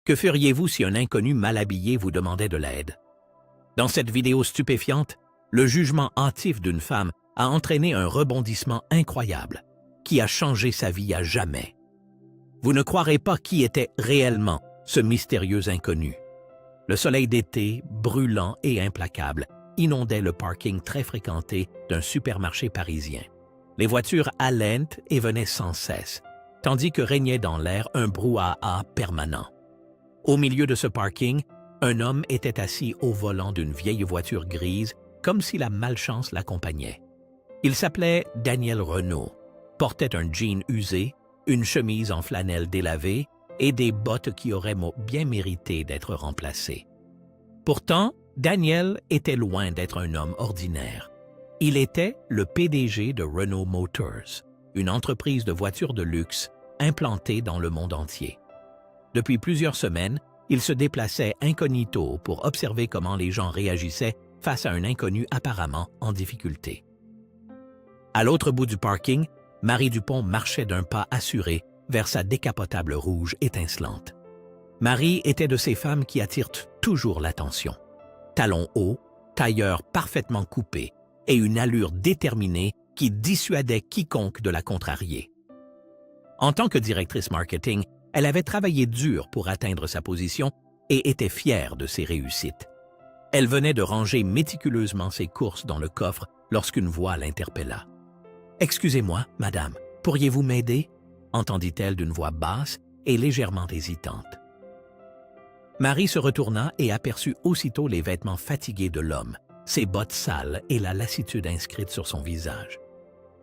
Que feriez-vous si un inconnu mal habillé vous demandait de l'aide? Dans cette vidéo stupéfiante, le jugement hâtif d'une femme a entraîné un rebondissement incroyable qui a changé sa vie à jamais. Vous ne croirez pas qui était réellement ce mystérieux inconnu. Le soleil d'été, brûlant et implacable, inondait le parking très fréquenté d'un supermarché parisien. Les voitures halentent et venaient sans cesse, tandis que régnait dans l'air un brouhaha permanent. Au milieu de ce parking, un homme était assis au volant d'une vieille voiture grise, comme si la malchance l'accompagnait. Il s'appelait Daniel Renault, portait un jean usé, une chemise en flanelle délavée et des bottes qui auraient bien mérité d'être remplacées. Pourtant, Daniel était loin d'être un homme ordinaire. Il était le PDG de Renault Motors, une entreprise de voitures de luxe implantée dans le monde entier. Depuis plusieurs semaines, il se déplaçait incognito pour observer comment les gens réagissaient face à un inconnu apparemment en difficulté. À l'autre bout du parking, Marie Dupont marchait d'un pas assuré vers sa décapotable rouge étincelante. Marie était de ces femmes qui attirent toujours l'attention. Talons hauts, tailleur parfaitement coupé et une allure déterminée qui dissuadait quiconque de la contrarier. En tant que directrice marketing, elle avait travaillé dur pour atteindre sa position et était fière de ses réussites. Elle venait de ranger méticuleusement ses courses dans le coffre lorsqu'une voix l'interpella. « Excusez-moi, madame, pourriez-vous m'aider ?» entendit-elle d'une voix basse et légèrement hésitante. Marie se retourna et aperçut aussitôt les vêtements fatigués de l'homme, ses bottes sales et la lassitude inscrite sur son visage.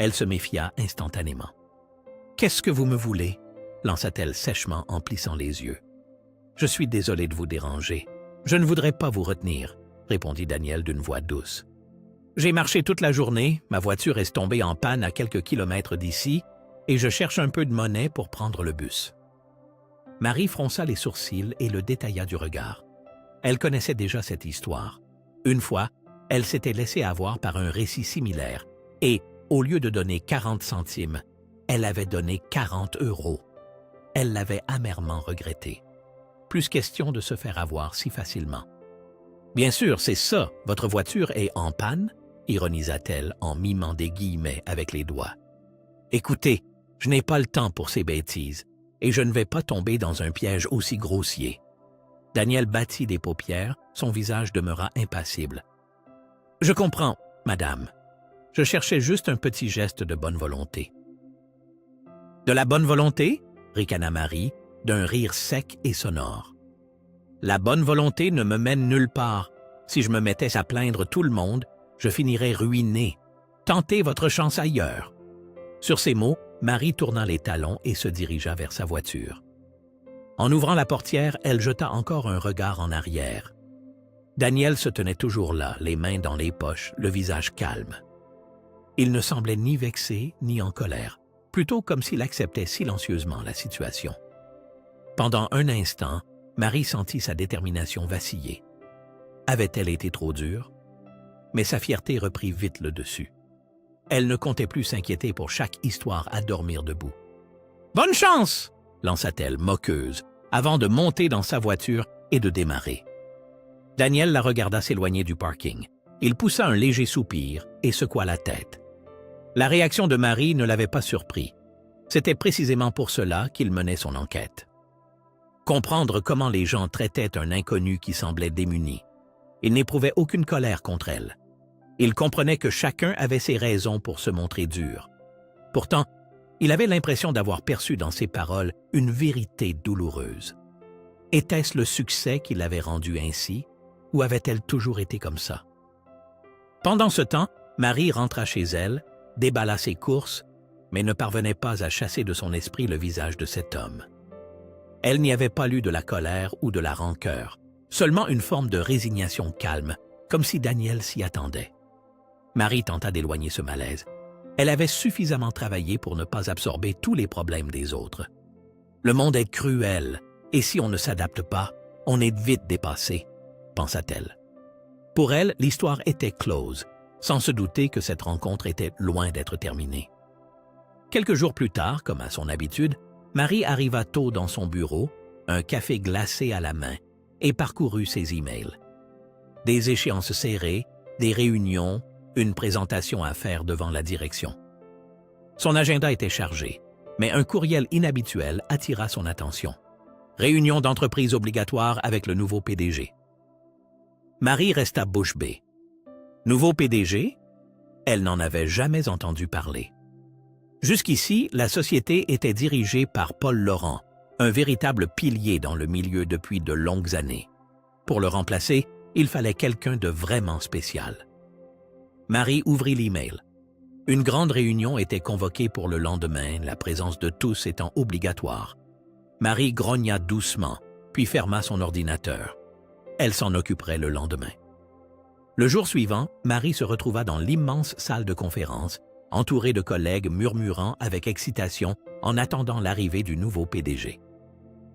Elle se méfia instantanément. « Qu'est-ce que vous me voulez ?» lança-t-elle sèchement en plissant les yeux. « Je suis désolée de vous déranger. Je ne voudrais pas vous retenir, » répondit Daniel d'une voix douce. « J'ai marché toute la journée, ma voiture est tombée en panne à quelques kilomètres d'ici et je cherche un peu de monnaie pour prendre le bus. » Marie fronça les sourcils et le détailla du regard. Elle connaissait déjà cette histoire. Une fois, elle s'était laissée avoir par un récit similaire et, au lieu de donner 40 centimes, elle avait donné 40 €. Elle l'avait amèrement regretté. Plus question de se faire avoir si facilement. « Bien sûr, c'est ça, votre voiture est en panne ?» ironisa-t-elle en mimant des guillemets avec les doigts. « Écoutez, je n'ai pas le temps pour ces bêtises et je ne vais pas tomber dans un piège aussi grossier. » Daniel battit des paupières, son visage demeura impassible. « Je comprends, madame. Je cherchais juste un petit geste de bonne volonté. »« De la bonne volonté ?» ricana Marie, d'un rire sec et sonore. « La bonne volonté ne me mène nulle part. Si je me mettais à plaindre tout le monde, je finirais ruiné. Tentez votre chance ailleurs. » Sur ces mots, Marie tourna les talons et se dirigea vers sa voiture. En ouvrant la portière, elle jeta encore un regard en arrière. Daniel se tenait toujours là, les mains dans les poches, le visage calme. Il ne semblait ni vexé ni en colère, plutôt comme s'il acceptait silencieusement la situation. Pendant un instant, Marie sentit sa détermination vaciller. Avait-elle été trop dure? Mais sa fierté reprit vite le dessus. Elle ne comptait plus s'inquiéter pour chaque histoire à dormir debout. « Bonne chance !» lança-t-elle, moqueuse, avant de monter dans sa voiture et de démarrer. Daniel la regarda s'éloigner du parking. Il poussa un léger soupir et secoua la tête. La réaction de Marie ne l'avait pas surpris. C'était précisément pour cela qu'il menait son enquête. Comprendre comment les gens traitaient un inconnu qui semblait démuni. Il n'éprouvait aucune colère contre elle. Il comprenait que chacun avait ses raisons pour se montrer dur. Pourtant, il avait l'impression d'avoir perçu dans ses paroles une vérité douloureuse. Était-ce le succès qui l'avait rendue ainsi, ou avait-elle toujours été comme ça? Pendant ce temps, Marie rentra chez elle, déballa ses courses, mais ne parvenait pas à chasser de son esprit le visage de cet homme. Elle n'y avait pas lu de la colère ou de la rancœur, seulement une forme de résignation calme, comme si Daniel s'y attendait. Marie tenta d'éloigner ce malaise. Elle avait suffisamment travaillé pour ne pas absorber tous les problèmes des autres. Le monde est cruel, et si on ne s'adapte pas, on est vite dépassé, pensa-t-elle. Pour elle, l'histoire était close, sans se douter que cette rencontre était loin d'être terminée. Quelques jours plus tard, comme à son habitude, Marie arriva tôt dans son bureau, un café glacé à la main et parcourut ses emails. Des échéances serrées, des réunions, une présentation à faire devant la direction. Son agenda était chargé, mais un courriel inhabituel attira son attention. Réunion d'entreprise obligatoire avec le nouveau PDG. Marie resta bouche bée. Nouveau PDG? Elle n'en avait jamais entendu parler. Jusqu'ici, la société était dirigée par Paul Laurent, un véritable pilier dans le milieu depuis de longues années. Pour le remplacer, il fallait quelqu'un de vraiment spécial. Marie ouvrit l'email. Une grande réunion était convoquée pour le lendemain, la présence de tous étant obligatoire. Marie grogna doucement, puis ferma son ordinateur. Elle s'en occuperait le lendemain. Le jour suivant, Marie se retrouva dans l'immense salle de conférence, entourée de collègues murmurant avec excitation en attendant l'arrivée du nouveau PDG.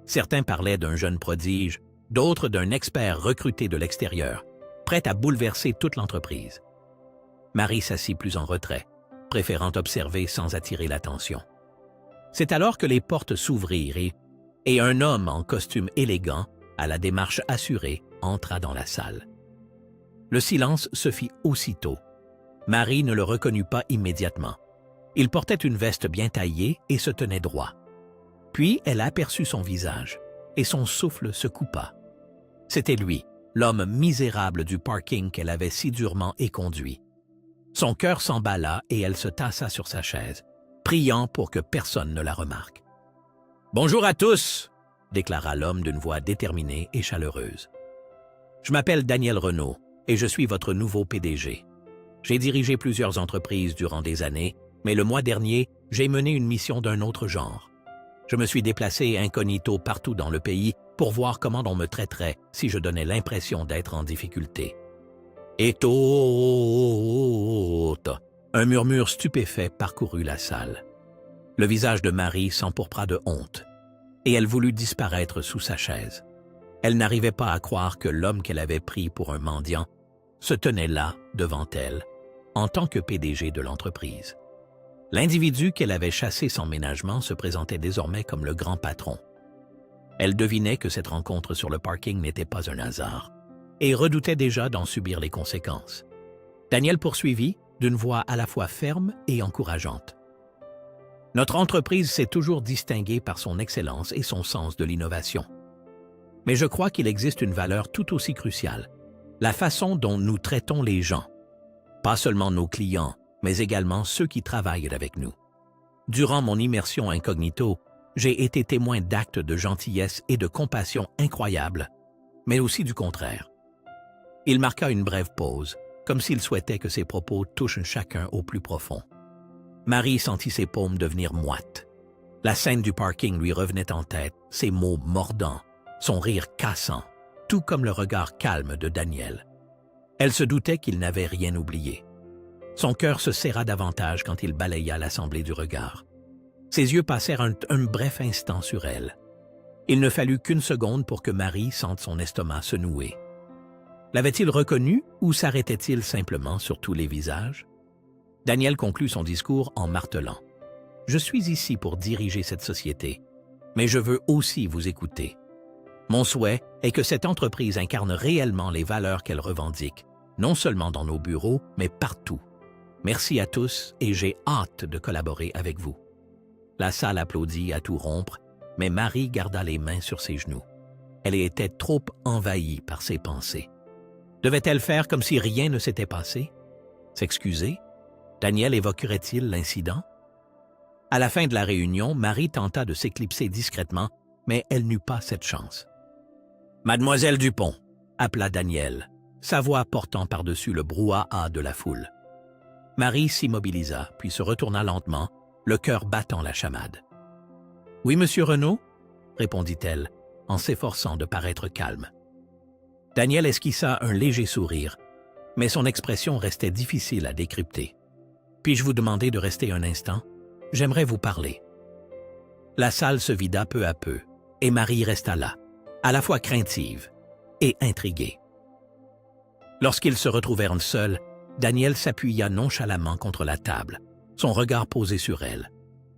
Certains parlaient d'un jeune prodige, d'autres d'un expert recruté de l'extérieur, prêt à bouleverser toute l'entreprise. Marie s'assit plus en retrait, préférant observer sans attirer l'attention. C'est alors que les portes s'ouvrirent et un homme en costume élégant, à la démarche assurée, entra dans la salle. Le silence se fit aussitôt. Marie ne le reconnut pas immédiatement. Il portait une veste bien taillée et se tenait droit. Puis elle aperçut son visage, et son souffle se coupa. C'était lui, l'homme misérable du parking qu'elle avait si durement éconduit. Son cœur s'emballa et elle se tassa sur sa chaise, priant pour que personne ne la remarque. « Bonjour à tous !» déclara l'homme d'une voix déterminée et chaleureuse. « Je m'appelle Daniel Renaud et je suis votre nouveau PDG. J'ai dirigé plusieurs entreprises durant des années, mais le mois dernier, j'ai mené une mission d'un autre genre. Je me suis déplacé incognito partout dans le pays pour voir comment on me traiterait si je donnais l'impression d'être en difficulté. Et un murmure stupéfait parcourut la salle. Le visage de Marie s'empourpra de honte, et elle voulut disparaître sous sa chaise. Elle n'arrivait pas à croire que l'homme qu'elle avait pris pour un mendiant se tenait là, devant elle, en tant que PDG de l'entreprise. L'individu qu'elle avait chassé sans ménagement se présentait désormais comme le grand patron. Elle devinait que cette rencontre sur le parking n'était pas un hasard, et redoutait déjà d'en subir les conséquences. Daniel poursuivit, d'une voix à la fois ferme et encourageante. « Notre entreprise s'est toujours distinguée par son excellence et son sens de l'innovation. Mais je crois qu'il existe une valeur tout aussi cruciale, la façon dont nous traitons les gens, pas seulement nos clients, mais également ceux qui travaillent avec nous. Durant mon immersion incognito, j'ai été témoin d'actes de gentillesse et de compassion incroyables, mais aussi du contraire. » Il marqua une brève pause, comme s'il souhaitait que ses propos touchent chacun au plus profond. Marie sentit ses paumes devenir moites. La scène du parking lui revenait en tête, ses mots mordants, son rire cassant, tout comme le regard calme de Daniel. Elle se doutait qu'il n'avait rien oublié. Son cœur se serra davantage quand il balaya l'assemblée du regard. Ses yeux passèrent un bref instant sur elle. Il ne fallut qu'une seconde pour que Marie sente son estomac se nouer. L'avait-il reconnu ou s'arrêtait-il simplement sur tous les visages? Daniel conclut son discours en martelant. « Je suis ici pour diriger cette société, mais je veux aussi vous écouter. Mon souhait est que cette entreprise incarne réellement les valeurs qu'elle revendique, non seulement dans nos bureaux, mais partout. Merci à tous et j'ai hâte de collaborer avec vous. » La salle applaudit à tout rompre, mais Marie garda les mains sur ses genoux. Elle était trop envahie par ses pensées. Devait-elle faire comme si rien ne s'était passé? S'excuser? Daniel évoquerait-il l'incident? À la fin de la réunion, Marie tenta de s'éclipser discrètement, mais elle n'eut pas cette chance. « Mademoiselle Dupont !» appela Daniel, sa voix portant par-dessus le brouhaha de la foule. Marie s'immobilisa, puis se retourna lentement, le cœur battant la chamade. « Oui, monsieur Renaud ?» répondit-elle, en s'efforçant de paraître calme. Daniel esquissa un léger sourire, mais son expression restait difficile à décrypter. « Puis-je vous demander de rester un instant? J'aimerais vous parler. » La salle se vida peu à peu, et Marie resta là, à la fois craintive et intriguée. Lorsqu'ils se retrouvèrent seuls, Daniel s'appuya nonchalamment contre la table, son regard posé sur elle.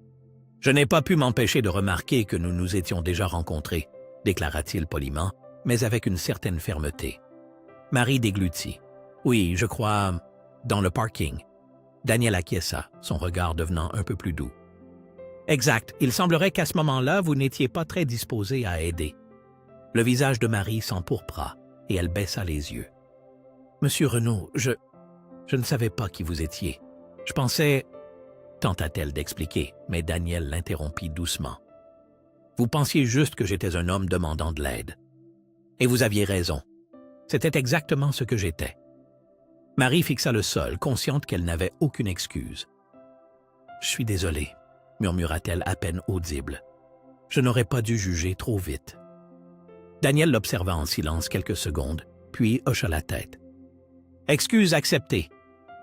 « Je n'ai pas pu m'empêcher de remarquer que nous nous étions déjà rencontrés. déclara-t-il poliment, mais avec une certaine fermeté. Marie déglutit. Oui, je crois, dans le parking. Daniel acquiesça, son regard devenant un peu plus doux. Exact, il semblerait qu'à ce moment-là, vous n'étiez pas très disposé à aider. Le visage de Marie s'empourpra et elle baissa les yeux. Monsieur Renaud, je ne savais pas qui vous étiez. Je pensais... tenta-t-elle d'expliquer, mais Daniel l'interrompit doucement. Vous pensiez juste que j'étais un homme demandant de l'aide. Et vous aviez raison. C'était exactement ce que j'étais. Marie fixa le sol, consciente qu'elle n'avait aucune excuse. « Je suis désolée, » murmura-t-elle à peine audible. « Je n'aurais pas dû juger trop vite. » Daniel l'observa en silence quelques secondes, puis hocha la tête. « Excuse acceptée,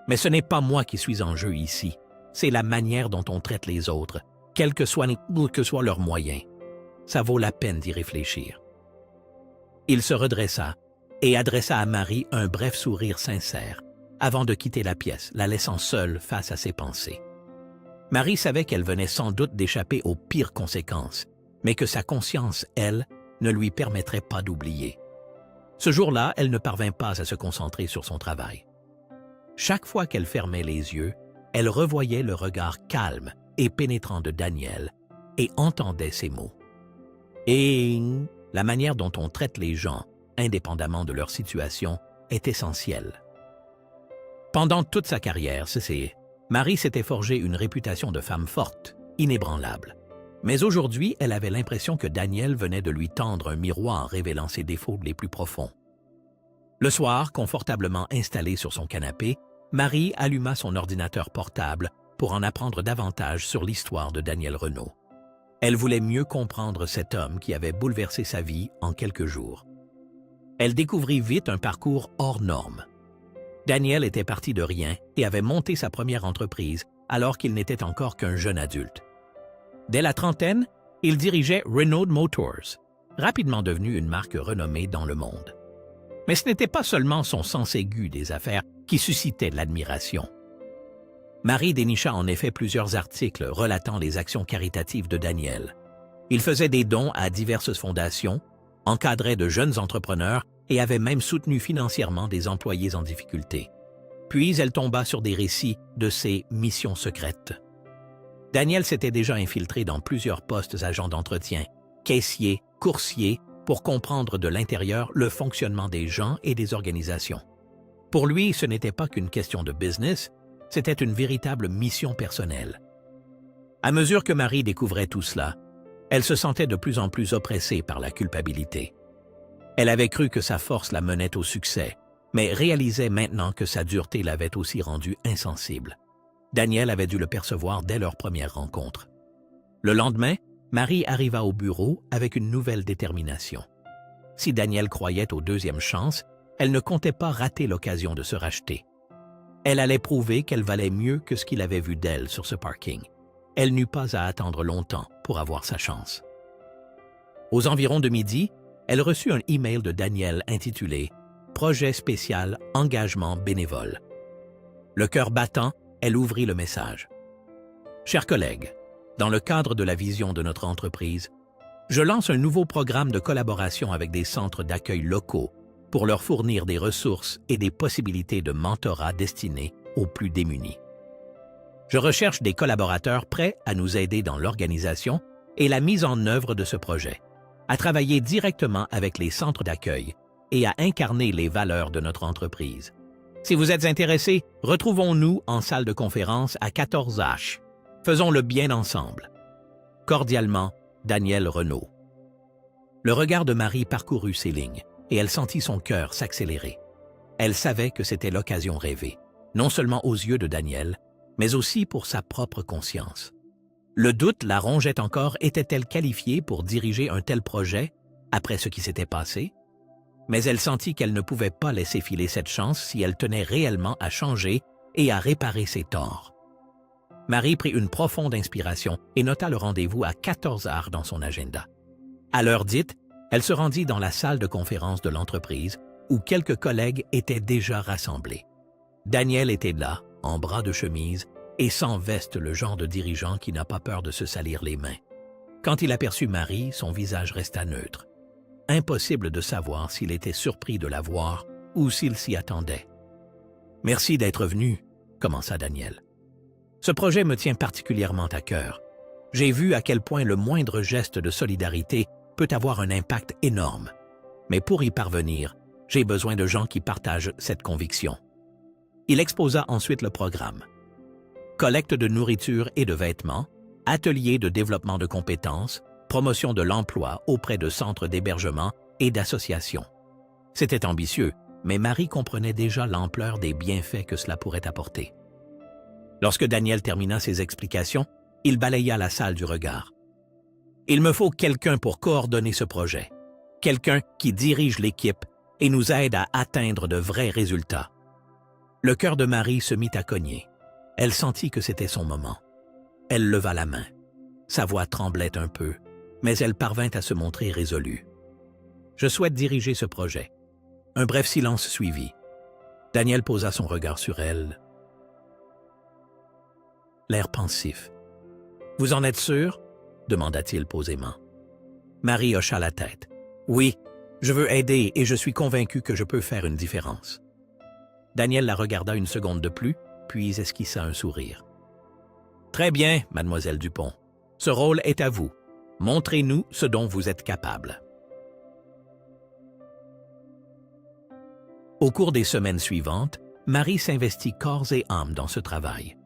mais ce n'est pas moi qui suis en jeu ici. C'est la manière dont on traite les autres, quels que soient leurs moyens. Ça vaut la peine d'y réfléchir. » Il se redressa et adressa à Marie un bref sourire sincère, avant de quitter la pièce, la laissant seule face à ses pensées. Marie savait qu'elle venait sans doute d'échapper aux pires conséquences, mais que sa conscience, elle, ne lui permettrait pas d'oublier. Ce jour-là, elle ne parvint pas à se concentrer sur son travail. Chaque fois qu'elle fermait les yeux, elle revoyait le regard calme et pénétrant de Daniel et entendait ces mots. Et la manière dont on traite les gens, indépendamment de leur situation, est essentielle. Pendant toute sa carrière, Marie s'était forgé une réputation de femme forte, inébranlable. Mais aujourd'hui, elle avait l'impression que Daniel venait de lui tendre un miroir révélant ses défauts les plus profonds. Le soir, confortablement installée sur son canapé, Marie alluma son ordinateur portable pour en apprendre davantage sur l'histoire de Daniel Renaud. Elle voulait mieux comprendre cet homme qui avait bouleversé sa vie en quelques jours. Elle découvrit vite un parcours hors norme. Daniel était parti de rien et avait monté sa première entreprise alors qu'il n'était encore qu'un jeune adulte. Dès la trentaine, il dirigeait Renaud Motors, rapidement devenue une marque renommée dans le monde. Mais ce n'était pas seulement son sens aigu des affaires qui suscitait l'admiration. Marie dénicha en effet plusieurs articles relatant les actions caritatives de Daniel. Il faisait des dons à diverses fondations, encadrait de jeunes entrepreneurs et avait même soutenu financièrement des employés en difficulté. Puis elle tomba sur des récits de ses missions secrètes. Daniel s'était déjà infiltré dans plusieurs postes agents d'entretien, caissiers, coursiers, pour comprendre de l'intérieur le fonctionnement des gens et des organisations. Pour lui, ce n'était pas qu'une question de business, c'était une véritable mission personnelle. À mesure que Marie découvrait tout cela, elle se sentait de plus en plus oppressée par la culpabilité. Elle avait cru que sa force la menait au succès, mais réalisait maintenant que sa dureté l'avait aussi rendue insensible. Daniel avait dû le percevoir dès leur première rencontre. Le lendemain, Marie arriva au bureau avec une nouvelle détermination. Si Daniel croyait aux deuxièmes chances, elle ne comptait pas rater l'occasion de se racheter. Elle allait prouver qu'elle valait mieux que ce qu'il avait vu d'elle sur ce parking. Elle n'eut pas à attendre longtemps pour avoir sa chance. Aux environs de midi, elle reçut un email de Daniel intitulé « Projet spécial engagement bénévole ». Le cœur battant, elle ouvrit le message. « Chers collègues, dans le cadre de la vision de notre entreprise, je lance un nouveau programme de collaboration avec des centres d'accueil locaux pour leur fournir des ressources et des possibilités de mentorat destinées aux plus démunis. Je recherche des collaborateurs prêts à nous aider dans l'organisation et la mise en œuvre de ce projet, à travailler directement avec les centres d'accueil et à incarner les valeurs de notre entreprise. Si vous êtes intéressés, retrouvons-nous en salle de conférence à 14H. Faisons-le bien ensemble. Cordialement, Daniel Renaud. Le regard de Marie parcourut ses lignes et elle sentit son cœur s'accélérer. Elle savait que c'était l'occasion rêvée, non seulement aux yeux de Daniel, mais aussi pour sa propre conscience. Le doute la rongeait encore, était-elle qualifiée pour diriger un tel projet après ce qui s'était passé? Mais elle sentit qu'elle ne pouvait pas laisser filer cette chance si elle tenait réellement à changer et à réparer ses torts. Marie prit une profonde inspiration et nota le rendez-vous à 14h dans son agenda. À l'heure dite, elle se rendit dans la salle de conférence de l'entreprise où quelques collègues étaient déjà rassemblés. Daniel était là, en bras de chemise et sans veste, le genre de dirigeant qui n'a pas peur de se salir les mains. Quand il aperçut Marie, son visage resta neutre. impossible de savoir s'il était surpris de la voir ou s'il s'y attendait. « Merci d'être venu », commença Daniel. « Ce projet me tient particulièrement à cœur. J'ai vu à quel point le moindre geste de solidarité peut avoir un impact énorme. Mais pour y parvenir, j'ai besoin de gens qui partagent cette conviction. » Il exposa ensuite le programme. Collecte de nourriture et de vêtements, ateliers de développement de compétences, promotion de l'emploi auprès de centres d'hébergement et d'associations. C'était ambitieux, mais Marie comprenait déjà l'ampleur des bienfaits que cela pourrait apporter. Lorsque Daniel termina ses explications, il balaya la salle du regard. « Il me faut quelqu'un pour coordonner ce projet, quelqu'un qui dirige l'équipe et nous aide à atteindre de vrais résultats. » Le cœur de Marie se mit à cogner. Elle sentit que c'était son moment. Elle leva la main. Sa voix tremblait un peu, mais elle parvint à se montrer résolue. « Je souhaite diriger ce projet. » Un bref silence suivit. Daniel posa son regard sur elle. L'air pensif. « Vous en êtes sûr ?» demanda-t-il posément. Marie hocha la tête. « Oui, je veux aider et je suis convaincu que je peux faire une différence. » Daniel la regarda une seconde de plus, puis esquissa un sourire. « Très bien, mademoiselle Dupont. Ce rôle est à vous. Montrez-nous ce dont vous êtes capable. » Au cours des semaines suivantes, Marie s'investit corps et âme dans ce travail.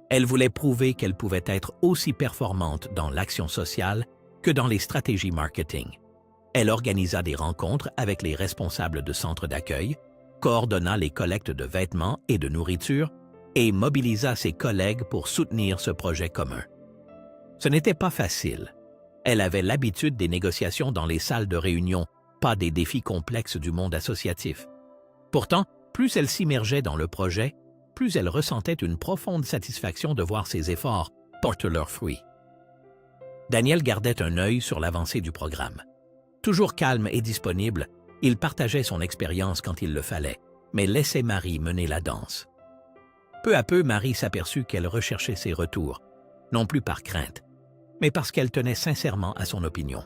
Elle voulait prouver qu'elle pouvait être aussi performante dans l'action sociale que dans les stratégies marketing. Elle organisa des rencontres avec les responsables de centres d'accueil, coordonna les collectes de vêtements et de nourriture et mobilisa ses collègues pour soutenir ce projet commun. Ce n'était pas facile. Elle avait l'habitude des négociations dans les salles de réunion, pas des défis complexes du monde associatif. Pourtant, plus elle s'immergeait dans le projet, plus elle ressentait une profonde satisfaction de voir ses efforts porter leurs fruits. Daniel gardait un œil sur l'avancée du programme. Toujours calme et disponible, il partageait son expérience quand il le fallait, mais laissait Marie mener la danse. Peu à peu, Marie s'aperçut qu'elle recherchait ses retours, non plus par crainte, mais parce qu'elle tenait sincèrement à son opinion.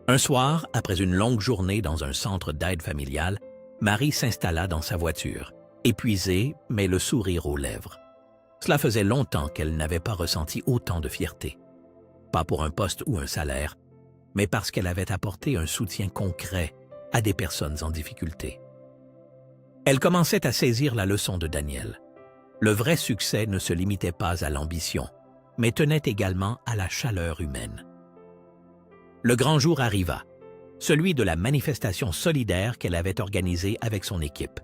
Un soir, après une longue journée dans un centre d'aide familiale, Marie s'installa dans sa voiture, épuisée, mais le sourire aux lèvres. Cela faisait longtemps qu'elle n'avait pas ressenti autant de fierté. Pas pour un poste ou un salaire, mais parce qu'elle avait apporté un soutien concret à des personnes en difficulté. Elle commençait à saisir la leçon de Daniel. Le vrai succès ne se limitait pas à l'ambition, mais tenait également à la chaleur humaine. Le grand jour arriva, celui de la manifestation solidaire qu'elle avait organisée avec son équipe.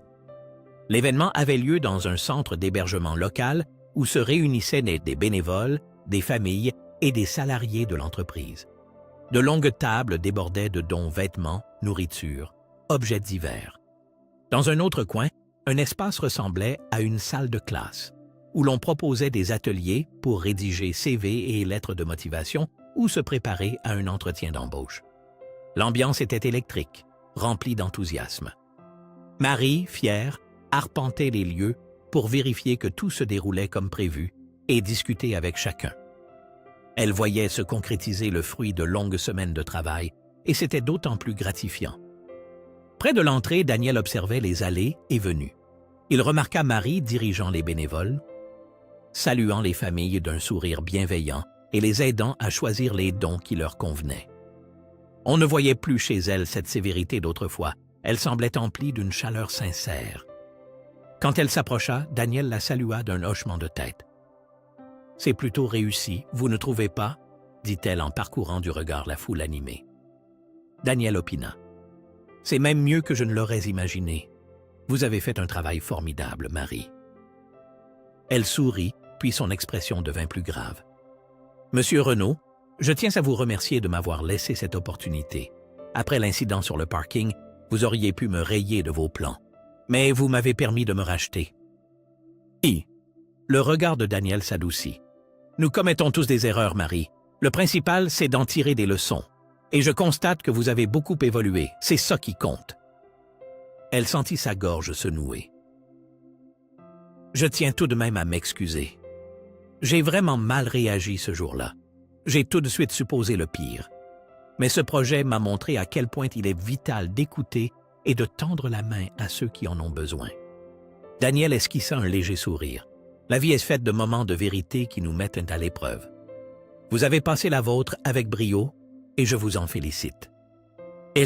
L'événement avait lieu dans un centre d'hébergement local où se réunissaient des bénévoles, des familles et des salariés de l'entreprise. De longues tables débordaient de dons vêtements, nourriture, objets divers. Dans un autre coin, un espace ressemblait à une salle de classe, où l'on proposait des ateliers pour rédiger CV et lettres de motivation ou se préparer à un entretien d'embauche. L'ambiance était électrique, remplie d'enthousiasme. Marie, fière, arpentait les lieux pour vérifier que tout se déroulait comme prévu et discuter avec chacun. Elle voyait se concrétiser le fruit de longues semaines de travail et c'était d'autant plus gratifiant. Près de l'entrée, Daniel observait les allées et venues. Il remarqua Marie dirigeant les bénévoles, saluant les familles d'un sourire bienveillant et les aidant à choisir les dons qui leur convenaient. On ne voyait plus chez elle cette sévérité d'autrefois. Elle semblait emplie d'une chaleur sincère. Quand elle s'approcha, Daniel la salua d'un hochement de tête. « C'est plutôt réussi, vous ne trouvez pas ?» dit-elle en parcourant du regard la foule animée. Daniel opina. « C'est même mieux que je ne l'aurais imaginé. Vous avez fait un travail formidable, Marie. » Elle sourit, puis son expression devint plus grave. « Monsieur Renaud, je tiens à vous remercier de m'avoir laissé cette opportunité. Après l'incident sur le parking, vous auriez pu me rayer de vos plans. Mais vous m'avez permis de me racheter. » Le regard de Daniel s'adoucit. « Nous commettons tous des erreurs, Marie. Le principal, c'est d'en tirer des leçons. Et je constate que vous avez beaucoup évolué. C'est ça qui compte. » Elle sentit sa gorge se nouer. « Je tiens tout de même à m'excuser. J'ai vraiment mal réagi ce jour-là. J'ai tout de suite supposé le pire. Mais ce projet m'a montré à quel point il est vital d'écouter et de tendre la main à ceux qui en ont besoin. Daniel esquissa un léger sourire. La vie est faite de moments de vérité qui nous mettent à l'épreuve. Vous avez passé la vôtre avec brio et je vous en félicite. Et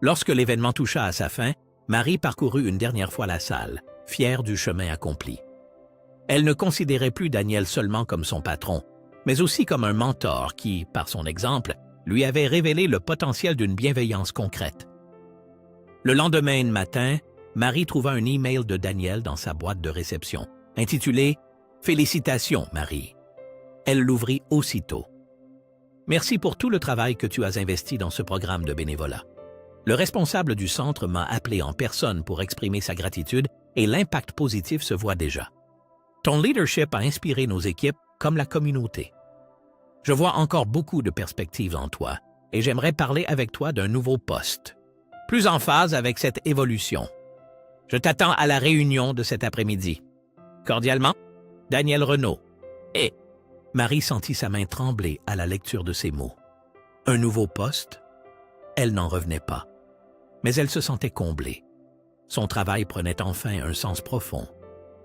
Lorsque l'événement toucha à sa fin, Marie parcourut une dernière fois la salle, fière du chemin accompli. Elle ne considérait plus Daniel seulement comme son patron, mais aussi comme un mentor qui, par son exemple, lui avait révélé le potentiel d'une bienveillance concrète. Le lendemain matin, Marie trouva un email de Daniel dans sa boîte de réception, intitulé « Félicitations, Marie ». Elle l'ouvrit aussitôt. « Merci pour tout le travail que tu as investi dans ce programme de bénévolat. Le responsable du centre m'a appelé en personne pour exprimer sa gratitude et l'impact positif se voit déjà. Ton leadership a inspiré nos équipes comme la communauté. Je vois encore beaucoup de perspectives en toi et j'aimerais parler avec toi d'un nouveau poste, plus en phase avec cette évolution. Je t'attends à la réunion de cet après-midi. Cordialement, Daniel Renaud. » Et Marie sentit sa main trembler à la lecture de ces mots. Un nouveau poste? Elle n'en revenait pas. Mais elle se sentait comblée. Son travail prenait enfin un sens profond,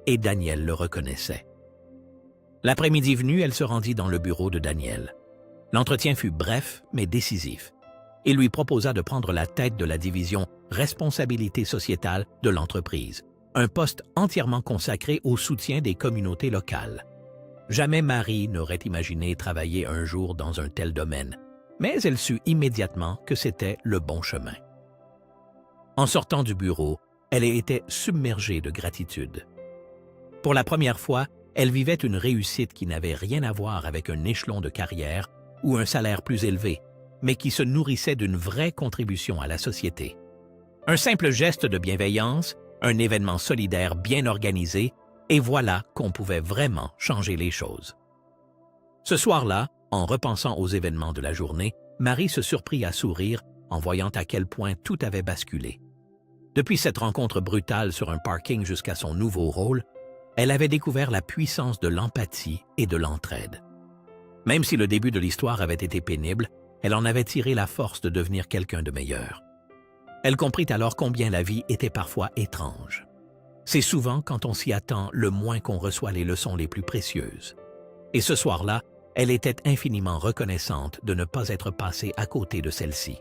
et Daniel le reconnaissait. L'après-midi venu, elle se rendit dans le bureau de Daniel. L'entretien fut bref, mais décisif. Il lui proposa de prendre la tête de la division responsabilité sociétale de l'entreprise, un poste entièrement consacré au soutien des communautés locales. Jamais Marie n'aurait imaginé travailler un jour dans un tel domaine, mais elle sut immédiatement que c'était le bon chemin. En sortant du bureau, elle était submergée de gratitude. Pour la première fois, elle vivait une réussite qui n'avait rien à voir avec un échelon de carrière ou un salaire plus élevé, mais qui se nourrissait d'une vraie contribution à la société. Un simple geste de bienveillance, un événement solidaire bien organisé, et voilà qu'on pouvait vraiment changer les choses. Ce soir-là, en repensant aux événements de la journée, Marie se surprit à sourire en voyant à quel point tout avait basculé. Depuis cette rencontre brutale sur un parking jusqu'à son nouveau rôle, elle avait découvert la puissance de l'empathie et de l'entraide. Même si le début de l'histoire avait été pénible, elle en avait tiré la force de devenir quelqu'un de meilleur. Elle comprit alors combien la vie était parfois étrange. C'est souvent quand on s'y attend le moins qu'on reçoit les leçons les plus précieuses. Et ce soir-là, elle était infiniment reconnaissante de ne pas être passée à côté de celle-ci.